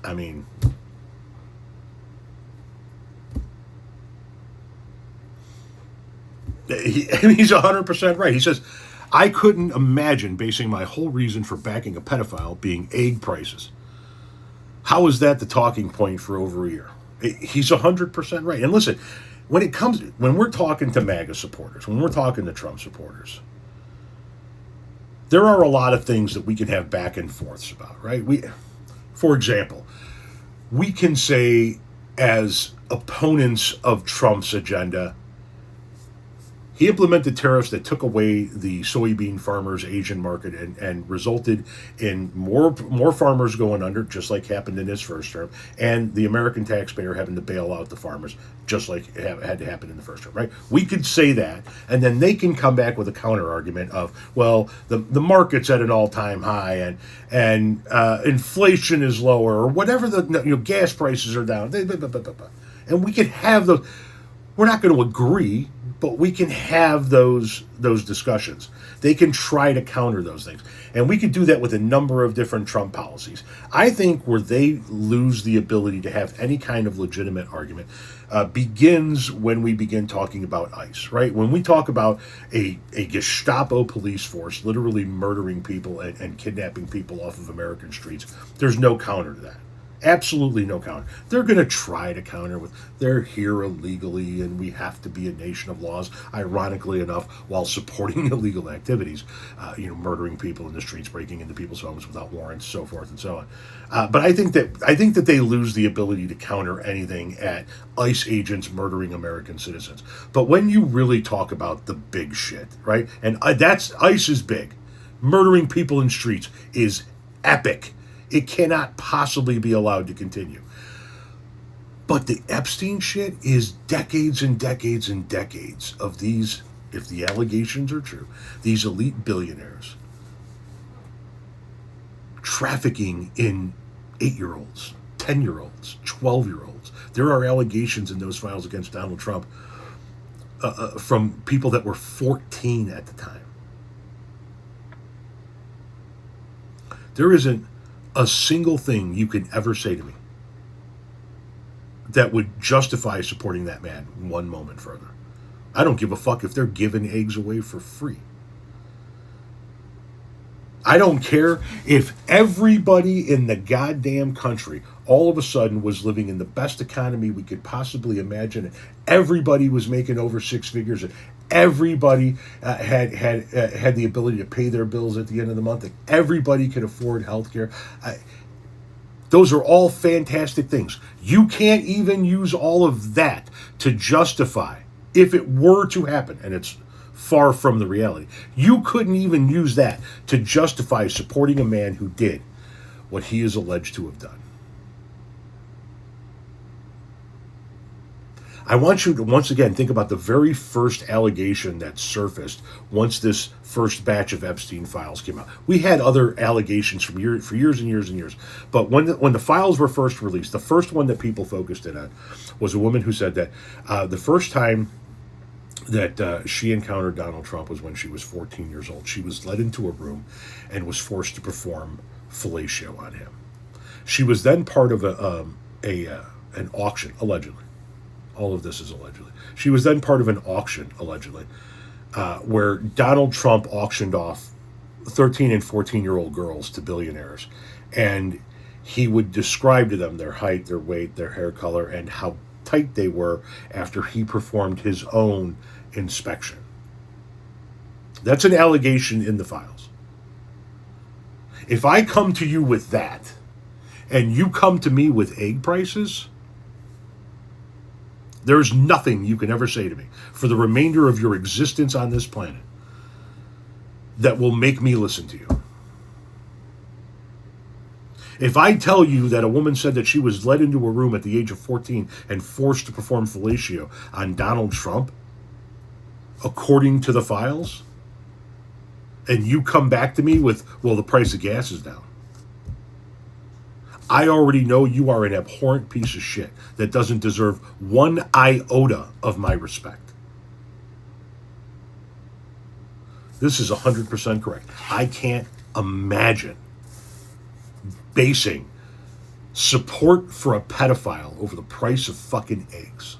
I mean, he's 100% right. He says, I couldn't imagine basing my whole reason for backing a pedophile being egg prices. How is that the talking point for over a year? He's 100% right. And listen, when we're talking to MAGA supporters, when we're talking to Trump supporters, there are a lot of things that we can have back and forths about, right? For example, we can say as opponents of Trump's agenda, he implemented tariffs that took away the soybean farmers' Asian market and resulted in more farmers going under, just like happened in his first term, and the American taxpayer having to bail out the farmers, just like it had to happen in the first term, right? We could say that, and then they can come back with a counter argument of, well, the market's at an all time high, and inflation is lower, or whatever gas prices are down, and we could have those. We're not going to agree, but we can have those discussions. They can try to counter those things, and we could do that with a number of different Trump policies. I think where they lose the ability to have any kind of legitimate argument begins when we begin talking about ICE, right? When we talk about a Gestapo police force literally murdering people and kidnapping people off of American streets, there's no counter to that. Absolutely no counter. They're going to try to counter with they're here illegally and we have to be a nation of laws. Ironically enough, while supporting illegal activities, murdering people in the streets, breaking into people's homes without warrants, so forth and so on. But I think that they lose the ability to counter anything at ICE agents murdering American citizens. But when you really talk about the big shit, right? And that's ICE is big. Murdering people in streets is epic. It cannot possibly be allowed to continue. But the Epstein shit is decades and decades and decades of these, if the allegations are true, these elite billionaires trafficking in 8-year-olds, 10-year-olds, 12-year-olds. There are allegations in those files against Donald Trump from people that were 14 at the time. There isn't a single thing you can ever say to me that would justify supporting that man one moment further. I don't give a fuck if they're giving eggs away for free. I don't care if everybody in the goddamn country all of a sudden was living in the best economy we could possibly imagine. And everybody was making over six figures, and everybody had the ability to pay their bills at the end of the month, and everybody could afford health care. Those are all fantastic things. You can't even use all of that to justify, if it were to happen, and it's far from the reality, you couldn't even use that to justify supporting a man who did what he is alleged to have done. I want you to once again think about the very first allegation that surfaced once this first batch of Epstein files came out. We had other allegations for years and years and years, but when the files were first released, the first one that people focused in on was a woman who said that the first time that she encountered Donald Trump was when she was 14 years old. She was led into a room and was forced to perform fellatio on him. She was then part of an auction, allegedly. All of this is allegedly. She was then part of an auction, allegedly, where Donald Trump auctioned off 13 and 14-year-old girls to billionaires. And he would describe to them their height, their weight, their hair color, and how tight they were after he performed his own inspection. That's an allegation in the files. If I come to you with that, and you come to me with egg prices, there's nothing you can ever say to me for the remainder of your existence on this planet that will make me listen to you. If I tell you that a woman said that she was led into a room at the age of 14 and forced to perform fellatio on Donald Trump, according to the files, and you come back to me with, well, the price of gas is down, I already know you are an abhorrent piece of shit that doesn't deserve one iota of my respect. This is 100% correct. I can't imagine basing Support for a pedophile over the price of fucking eggs.